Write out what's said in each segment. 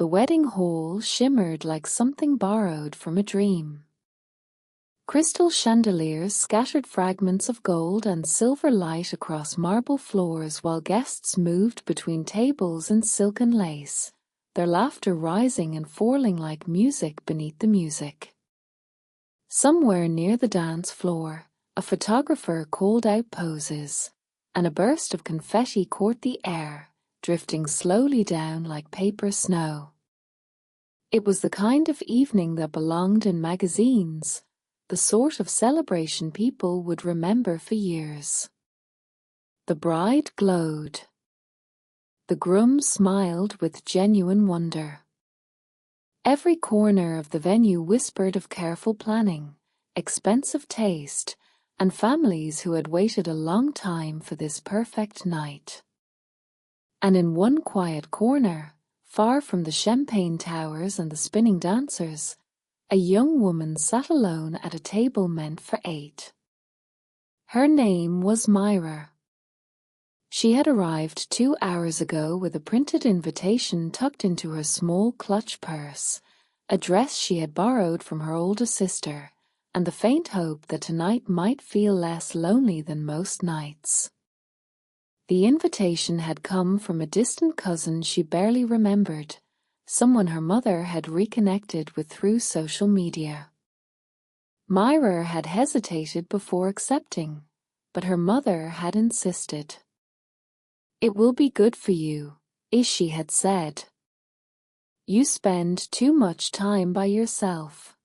The wedding hall shimmered like something borrowed from a dream. Crystal chandeliers scattered fragments of gold and silver light across marble floors while guests moved between tables in silken lace, their laughter rising and falling like music beneath the music. Somewhere near the dance floor, a photographer called out poses, and a burst of confetti caught the air, drifting slowly down like paper snow. It was the kind of evening that belonged in magazines, the sort of celebration people would remember for years. The bride glowed. The groom smiled with genuine wonder. Every corner of the venue whispered of careful planning, expensive taste, and families who had waited a long time for this perfect night. And in one quiet corner, far from the champagne towers and the spinning dancers, a young woman sat alone at a table meant for 8. Her name was Myra. She had arrived 2 hours ago with a printed invitation tucked into her small clutch purse, a dress she had borrowed from her older sister, and the faint hope that tonight might feel less lonely than most nights. The invitation had come from a distant cousin she barely remembered, someone her mother had reconnected with through social media. Myra had hesitated before accepting, but her mother had insisted. "It will be good for you," Ishi had said. "You spend too much time by yourself."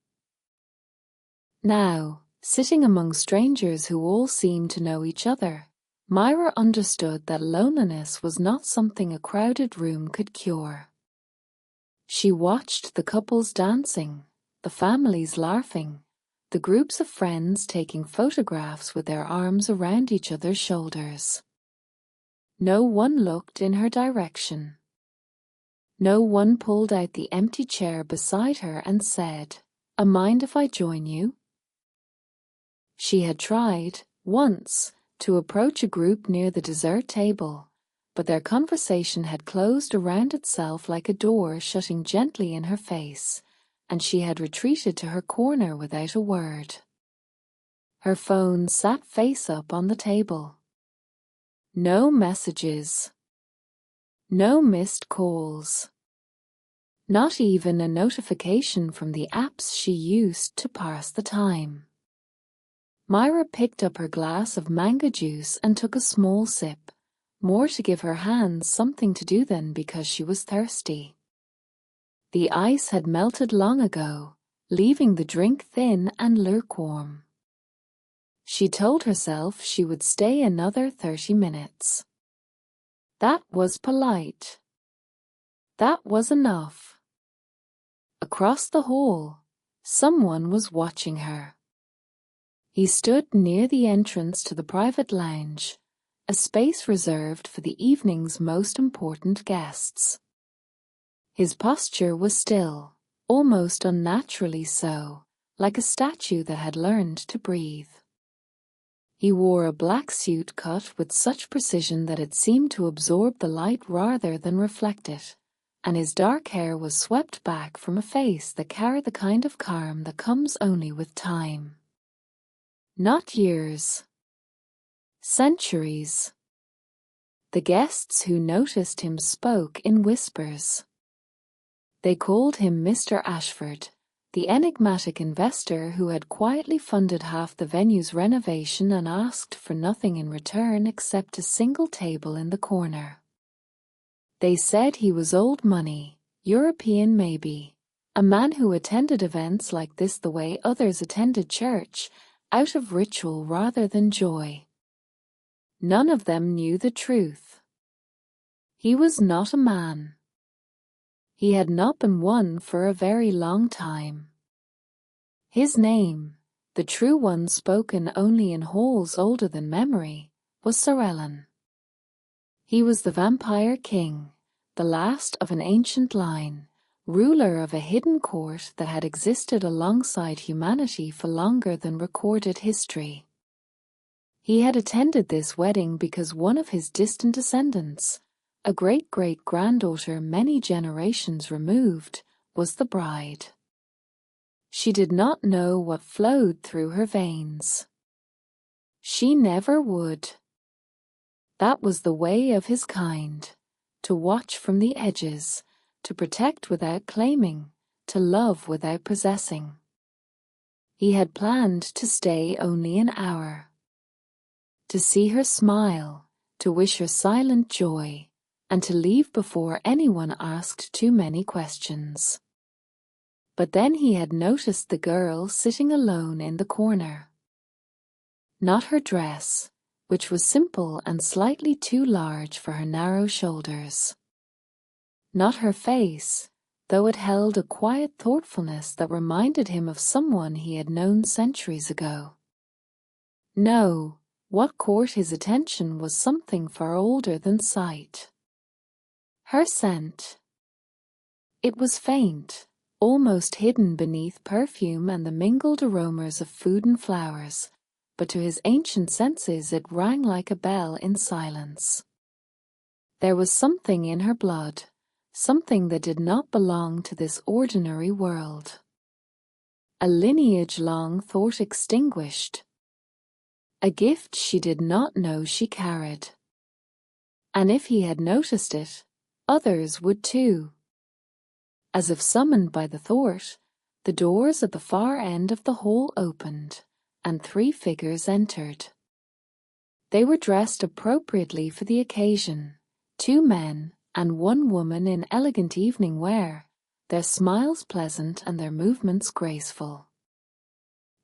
Now, sitting among strangers who all seemed to know each other, Myra understood that loneliness was not something a crowded room could cure. She watched the couples dancing, the families laughing, the groups of friends taking photographs with their arms around each other's shoulders. No one looked in her direction. No one pulled out the empty chair beside her and said, "Mind if I join you?" She had tried, once, to approach a group near the dessert table, but their conversation had closed around itself like a door shutting gently in her face, and she had retreated to her corner without a word. Her phone sat face up on the table. No messages. No missed calls. Not even a notification from the apps she used to pass the time. Myra picked up her glass of mango juice and took a small sip, more to give her hands something to do than because she was thirsty. The ice had melted long ago, leaving the drink thin and lukewarm. She told herself she would stay another 30 minutes. That was polite. That was enough. Across the hall, someone was watching her. He stood near the entrance to the private lounge, a space reserved for the evening's most important guests. His posture was still, almost unnaturally so, like a statue that had learned to breathe. He wore a black suit cut with such precision that it seemed to absorb the light rather than reflect it, and his dark hair was swept back from a face that carried the kind of calm that comes only with time. Not years. Centuries. The guests who noticed him spoke in whispers. They called him Mr. Ashford, the enigmatic investor who had quietly funded half the venue's renovation and asked for nothing in return except a single table in the corner. They said he was old money, European maybe, a man who attended events like this the way others attended church, out of ritual rather than joy. None of them knew the truth. He was not a man. He had not been one for a very long time. His name, the true one spoken only in halls older than memory, was Sir Ellen. He was the vampire king, the last of an ancient line, ruler of a hidden court that had existed alongside humanity for longer than recorded history. He had attended this wedding because one of his distant descendants, a great-great-granddaughter many generations removed, was the bride. She did not know what flowed through her veins. She never would. That was the way of his kind, to watch from the edges, to protect without claiming, to love without possessing. He had planned to stay only an hour. To see her smile, to wish her silent joy, and to leave before anyone asked too many questions. But then he had noticed the girl sitting alone in the corner. Not her dress, which was simple and slightly too large for her narrow shoulders. Not her face, though it held a quiet thoughtfulness that reminded him of someone he had known centuries ago. No, what caught his attention was something far older than sight. Her scent. It was faint, almost hidden beneath perfume and the mingled aromas of food and flowers, but to his ancient senses it rang like a bell in silence. There was something in her blood, something that did not belong to this ordinary world. A lineage long thought extinguished. A gift she did not know she carried. And if he had noticed it, others would too. As if summoned by the thought, the doors at the far end of the hall opened, and 3 figures entered. They were dressed appropriately for the occasion, 2 men and 1 woman in elegant evening wear, their smiles pleasant and their movements graceful.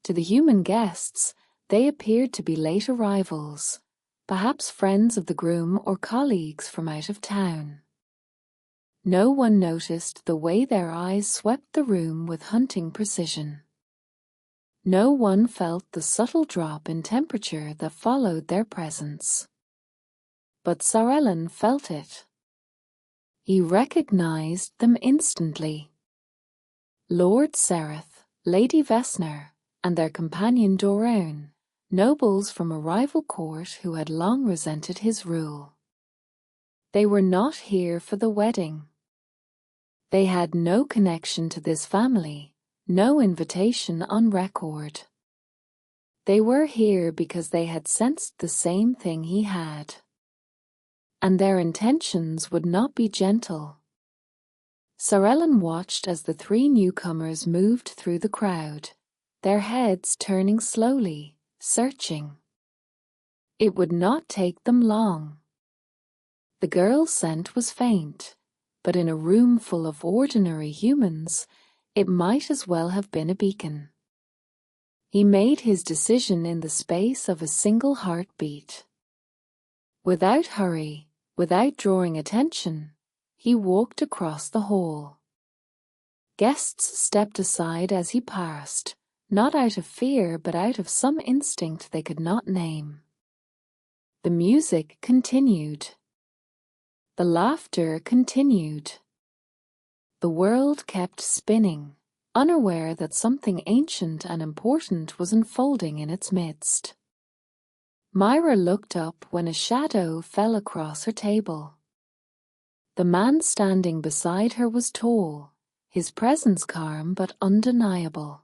To the human guests, they appeared to be late arrivals, perhaps friends of the groom or colleagues from out of town. No one noticed the way their eyes swept the room with hunting precision. No one felt the subtle drop in temperature that followed their presence. But Sir Ellen felt it. He recognized them instantly. Lord Sereth, Lady Vesner, and their companion Dorone, nobles from a rival court who had long resented his rule. They were not here for the wedding. They had no connection to this family, no invitation on record. They were here because they had sensed the same thing he had. And their intentions would not be gentle. Sir Ellen watched as the 3 newcomers moved through the crowd, their heads turning slowly, searching. It would not take them long. The girl's scent was faint, but in a room full of ordinary humans, it might as well have been a beacon. He made his decision in the space of a single heartbeat. Without hurry, without drawing attention, he walked across the hall. Guests stepped aside as he passed, not out of fear but out of some instinct they could not name. The music continued. The laughter continued. The world kept spinning, unaware that something ancient and important was unfolding in its midst. Myra looked up when a shadow fell across her table. The man standing beside her was tall, his presence calm but undeniable.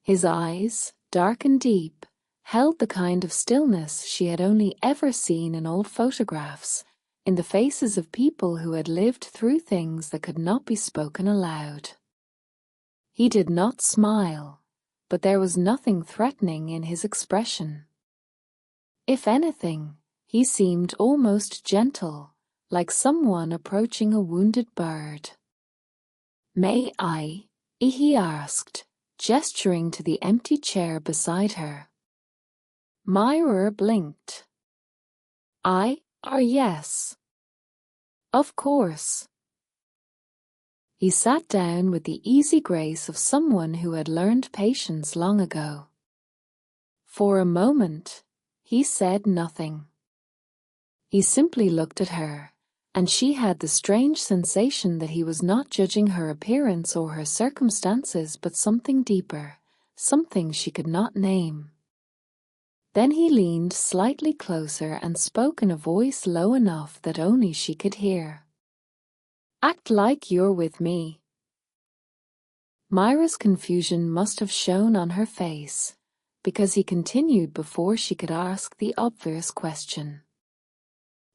His eyes, dark and deep, held the kind of stillness she had only ever seen in old photographs, in the faces of people who had lived through things that could not be spoken aloud. He did not smile, but there was nothing threatening in his expression. If anything, he seemed almost gentle, like someone approaching a wounded bird. "May I?" he asked, gesturing to the empty chair beside her. Myra blinked. Yes. Of course. He sat down with the easy grace of someone who had learned patience long ago. For a moment, he said nothing. He simply looked at her, and she had the strange sensation that he was not judging her appearance or her circumstances but something deeper, something she could not name. Then he leaned slightly closer and spoke in a voice low enough that only she could hear. "Act like you're with me." Myra's confusion must have shown on her face, because he continued before she could ask the obvious question.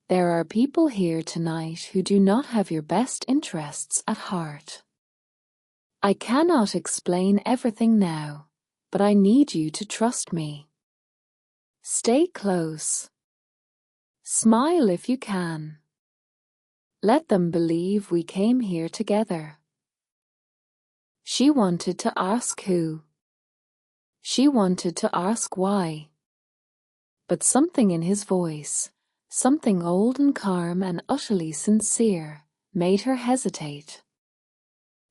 "There are people here tonight who do not have your best interests at heart. I cannot explain everything now, but I need you to trust me. Stay close. Smile if you can. Let them believe we came here together." She wanted to ask who. She wanted to ask why. But something in his voice, something old and calm and utterly sincere, made her hesitate.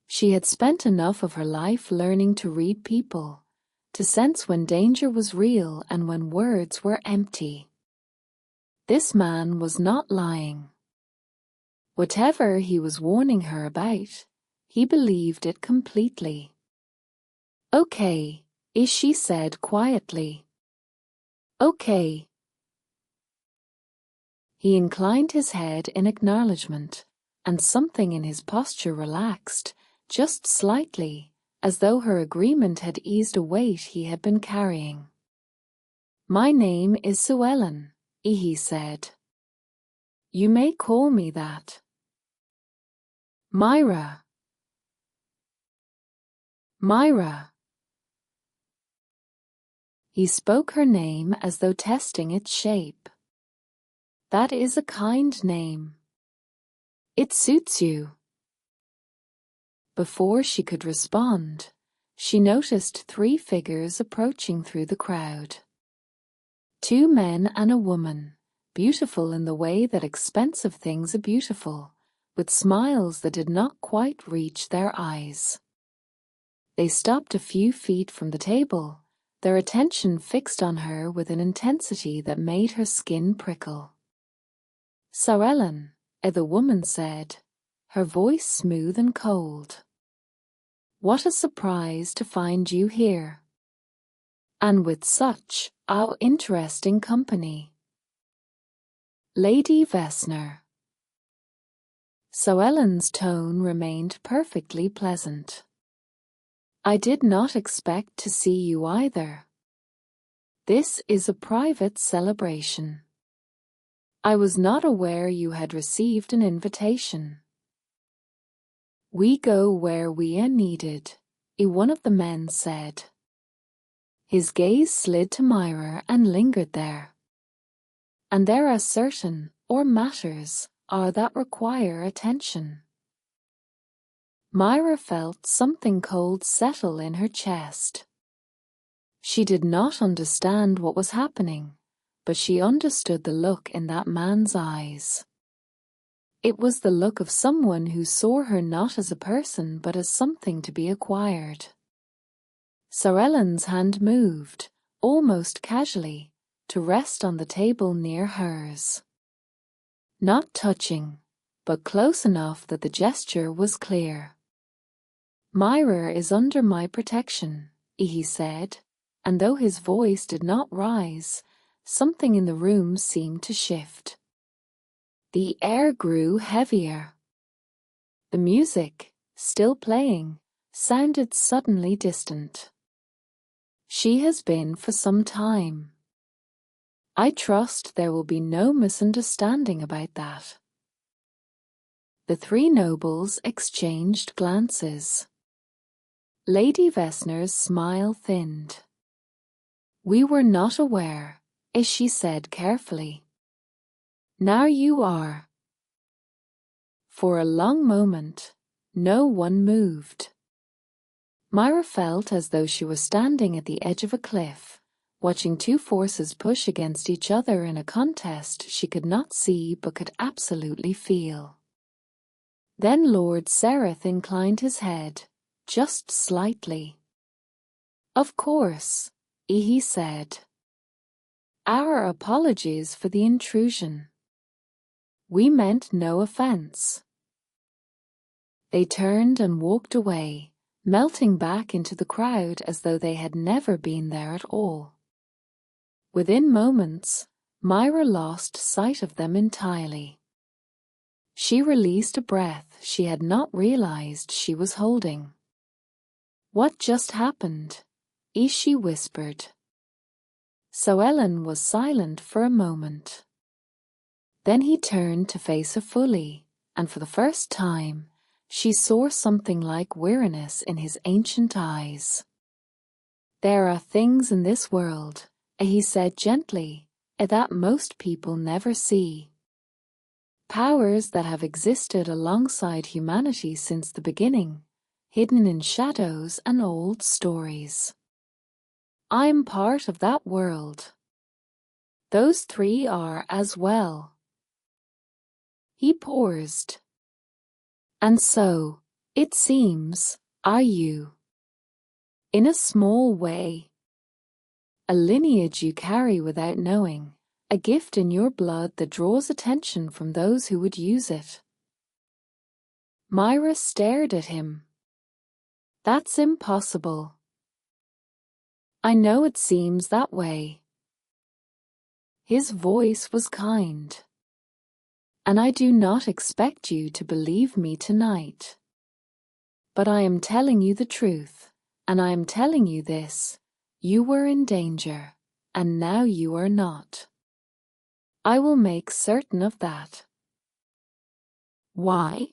She had spent enough of her life learning to read people, to sense when danger was real and when words were empty. This man was not lying. Whatever he was warning her about, he believed it completely. "Okay," she said quietly. "Okay." He inclined his head in acknowledgement, and something in his posture relaxed, just slightly, as though her agreement had eased a weight he had been carrying. "My name is Suellen," he said. "You may call me that." "Myra." "Myra." He spoke her name as though testing its shape. "That is a kind name. It suits you." Before she could respond, she noticed 3 figures approaching through the crowd. 2 men and a woman, beautiful in the way that expensive things are beautiful, with smiles that did not quite reach their eyes. They stopped a few feet from the table, their attention fixed on her with an intensity that made her skin prickle. "Suellen," the woman said, her voice smooth and cold. "What a surprise to find you here. And with such interesting company. Lady Vesner." Suellen's tone remained perfectly pleasant. "I did not expect to see you either. This is a private celebration. I was not aware you had received an invitation." "We go where we are needed," one of the men said. His gaze slid to Myra and lingered there. "And there are certain matters that require attention." Myra felt something cold settle in her chest. She did not understand what was happening, but she understood the look in that man's eyes. It was the look of someone who saw her not as a person but as something to be acquired. Suellen's hand moved, almost casually, to rest on the table near hers. Not touching, but close enough that the gesture was clear. "Myra is under my protection," he said, and though his voice did not rise, something in the room seemed to shift. The air grew heavier. The music, still playing, sounded suddenly distant. "She has been for some time. I trust there will be no misunderstanding about that." The 3 nobles exchanged glances. Lady Vesner's smile thinned. "We were not aware," she said carefully. "Now you are." For a long moment, no one moved. Myra felt as though she was standing at the edge of a cliff, watching 2 forces push against each other in a contest she could not see but could absolutely feel. Then Lord Sereth inclined his head, just slightly. "Of course," he said. "Our apologies for the intrusion. We meant no offense." They turned and walked away, melting back into the crowd as though they had never been there at all. Within moments, Myra lost sight of them entirely. She released a breath she had not realized she was holding. "What just happened?" Ishi whispered. So Ellen was silent for a moment. Then he turned to face her fully, and for the first time, she saw something like weariness in his ancient eyes. "There are things in this world," he said gently, "that most people never see. Powers that have existed alongside humanity since the beginning, hidden in shadows and old stories. I'm part of that world. Those three are as well." He paused. "And so, it seems, are you. In a small way. A lineage you carry without knowing, a gift in your blood that draws attention from those who would use it." Myra stared at him. "That's impossible." "I know it seems that way." His voice was kind. "And I do not expect you to believe me tonight. But I am telling you the truth, and I am telling you this: you were in danger, and now you are not. I will make certain of that." "Why?"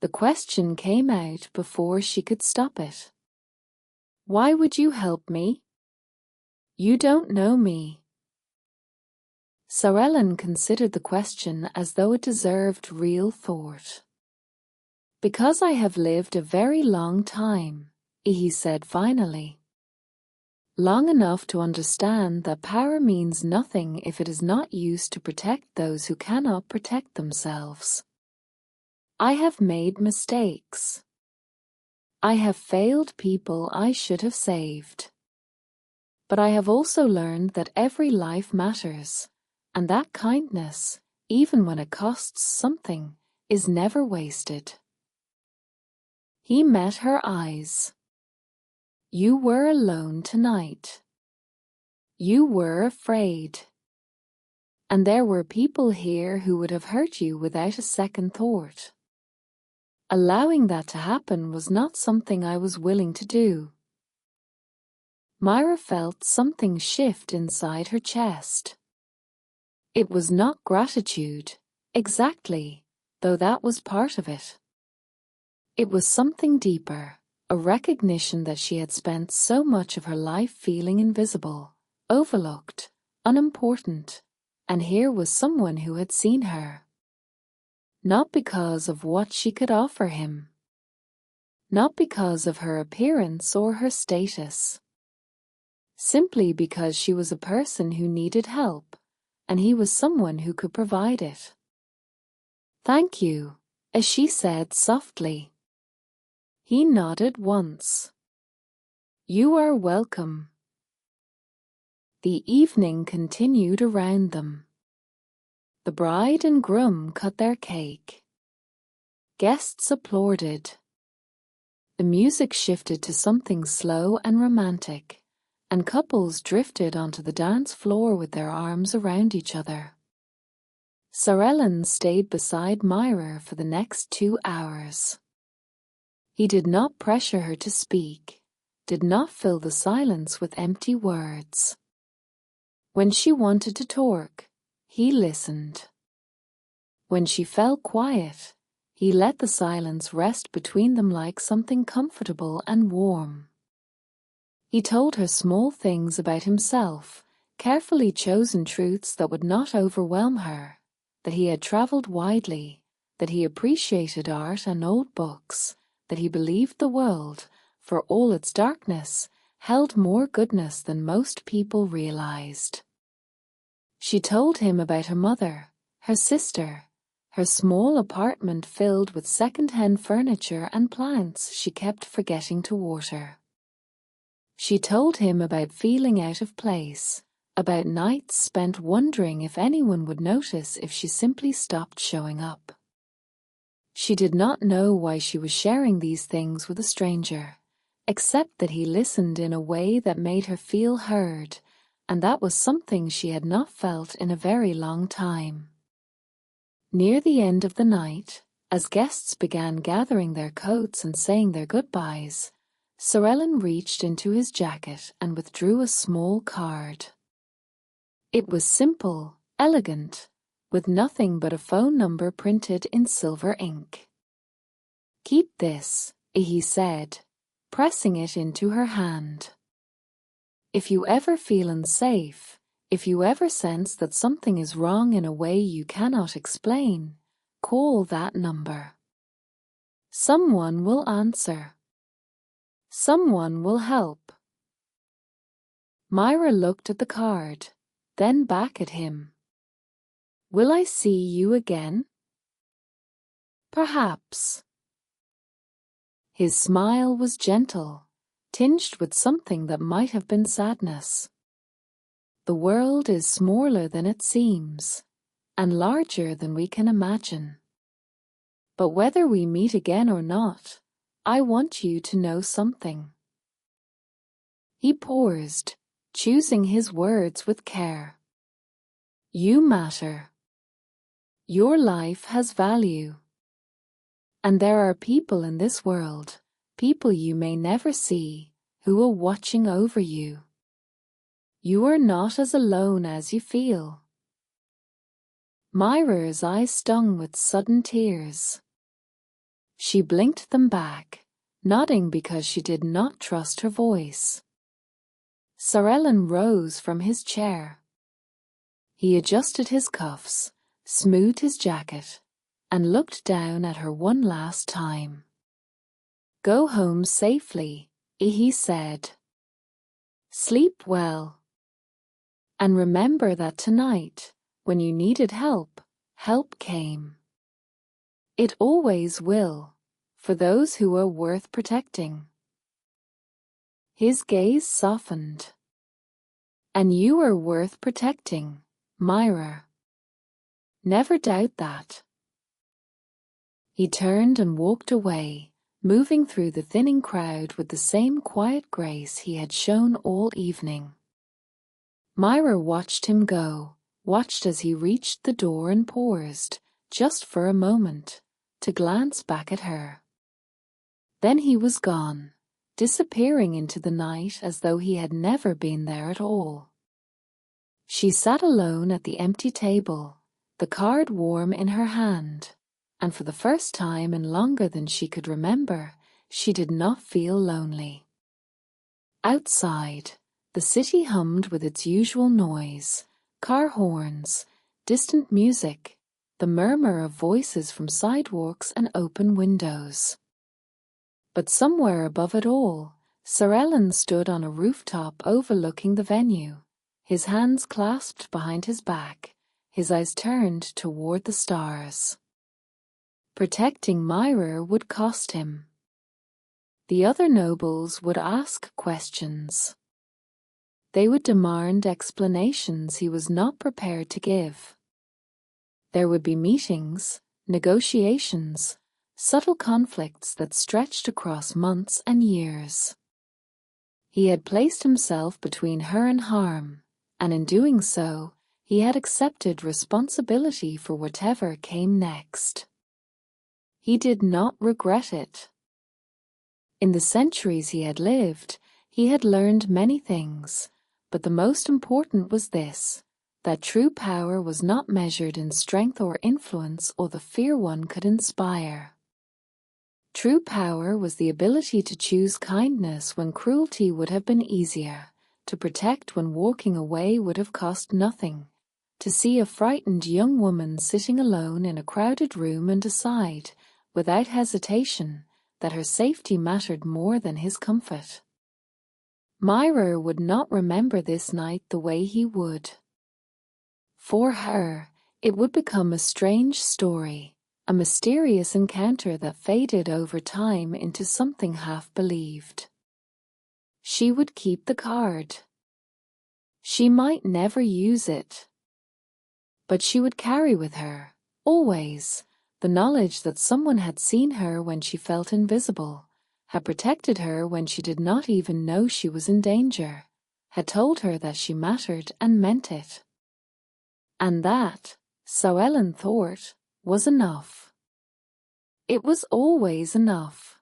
The question came out before she could stop it. "Why would you help me? You don't know me." Ellen considered the question as though it deserved real thought. "Because I have lived a very long time," he said finally. "Long enough to understand that power means nothing if it is not used to protect those who cannot protect themselves. I have made mistakes. I have failed people I should have saved. But I have also learned that every life matters, and that kindness, even when it costs something, is never wasted." He met her eyes. "You were alone tonight. You were afraid. And there were people here who would have hurt you without a second thought. Allowing that to happen was not something I was willing to do." Myra felt something shift inside her chest. It was not gratitude, exactly, though that was part of it. It was something deeper, a recognition that she had spent so much of her life feeling invisible, overlooked, unimportant, and here was someone who had seen her. Not because of what she could offer him. Not because of her appearance or her status. Simply because she was a person who needed help, and he was someone who could provide it. "Thank you," as she said softly. He nodded once. "You are welcome." The evening continued around them. The bride and groom cut their cake. Guests applauded. The music shifted to something slow and romantic, and couples drifted onto the dance floor with their arms around each other. Ellen stayed beside Myra for the next 2 hours. He did not pressure her to speak, did not fill the silence with empty words. When she wanted to talk, he listened. When she fell quiet, he let the silence rest between them like something comfortable and warm. He told her small things about himself, carefully chosen truths that would not overwhelm her, that he had traveled widely, that he appreciated art and old books, that he believed the world, for all its darkness, held more goodness than most people realized. She told him about her mother, her sister, her small apartment filled with second-hand furniture and plants she kept forgetting to water. She told him about feeling out of place, about nights spent wondering if anyone would notice if she simply stopped showing up. She did not know why she was sharing these things with a stranger, except that he listened in a way that made her feel heard, and that was something she had not felt in a very long time. Near the end of the night, as guests began gathering their coats and saying their goodbyes, Sir Ellen reached into his jacket and withdrew a small card. It was simple, elegant, with nothing but a phone number printed in silver ink. "Keep this," he said, pressing it into her hand. "If you ever feel unsafe, if you ever sense that something is wrong in a way you cannot explain, call that number. Someone will answer. Someone will help." Myra looked at the card, then back at him. "Will I see you again?" "Perhaps." His smile was gentle, tinged with something that might have been sadness. "The world is smaller than it seems, and larger than we can imagine. But whether we meet again or not, I want you to know something." He paused, choosing his words with care. "You matter. Your life has value. And there are people in this world, people you may never see, who are watching over you. You are not as alone as you feel." Myra's eyes stung with sudden tears. She blinked them back, nodding because she did not trust her voice. Sir Ellen rose from his chair. He adjusted his cuffs, smoothed his jacket, and looked down at her one last time. "Go home safely," he said. "Sleep well. And remember that tonight, when you needed help, help came. It always will, for those who are worth protecting." His gaze softened. "And you are worth protecting, Myra. Never doubt that." He turned and walked away, moving through the thinning crowd with the same quiet grace he had shown all evening. Myra watched him go, watched as he reached the door and paused, just for a moment, to glance back at her. Then he was gone, disappearing into the night as though he had never been there at all. She sat alone at the empty table, the card warm in her hand, and for the first time in longer than she could remember, she did not feel lonely. Outside, the city hummed with its usual noise, car horns, distant music, the murmur of voices from sidewalks and open windows. But somewhere above it all, Sir Ellen stood on a rooftop overlooking the venue, his hands clasped behind his back, his eyes turned toward the stars. Protecting Myra would cost him. The other nobles would ask questions. They would demand explanations he was not prepared to give. There would be meetings, negotiations, subtle conflicts that stretched across months and years. He had placed himself between her and harm, and in doing so, he had accepted responsibility for whatever came next. He did not regret it. In the centuries he had lived, he had learned many things, but the most important was this, that true power was not measured in strength or influence or the fear one could inspire. True power was the ability to choose kindness when cruelty would have been easier, to protect when walking away would have cost nothing, to see a frightened young woman sitting alone in a crowded room and decide, without hesitation, that her safety mattered more than his comfort. Myra would not remember this night the way he would. For her, it would become a strange story, a mysterious encounter that faded over time into something half-believed. She would keep the card. She might never use it. But she would carry with her, always, the knowledge that someone had seen her when she felt invisible, had protected her when she did not even know she was in danger, had told her that she mattered and meant it. And that, so Ellen thought, was enough. It was always enough.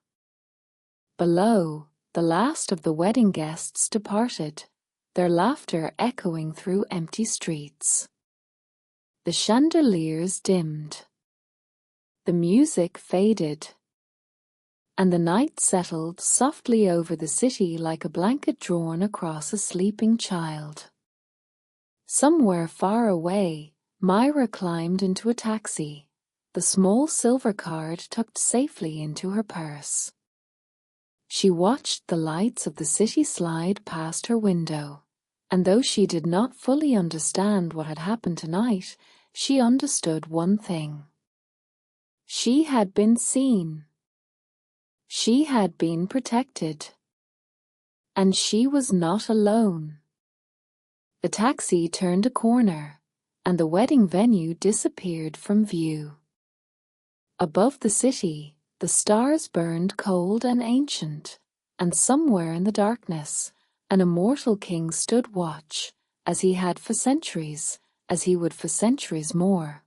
Below, the last of the wedding guests departed, their laughter echoing through empty streets. The chandeliers dimmed. The music faded. And the night settled softly over the city like a blanket drawn across a sleeping child. Somewhere far away, Myra climbed into a taxi, the small silver card tucked safely into her purse. She watched the lights of the city slide past her window, and though she did not fully understand what had happened tonight, she understood one thing. She had been seen. She had been protected. And she was not alone. The taxi turned a corner, and the wedding venue disappeared from view. Above the city, the stars burned cold and ancient, and somewhere in the darkness, an immortal king stood watch, as he had for centuries, as he would for centuries more.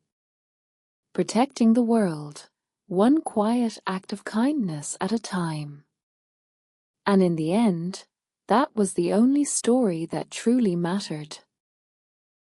Protecting the world, one quiet act of kindness at a time. And in the end, that was the only story that truly mattered.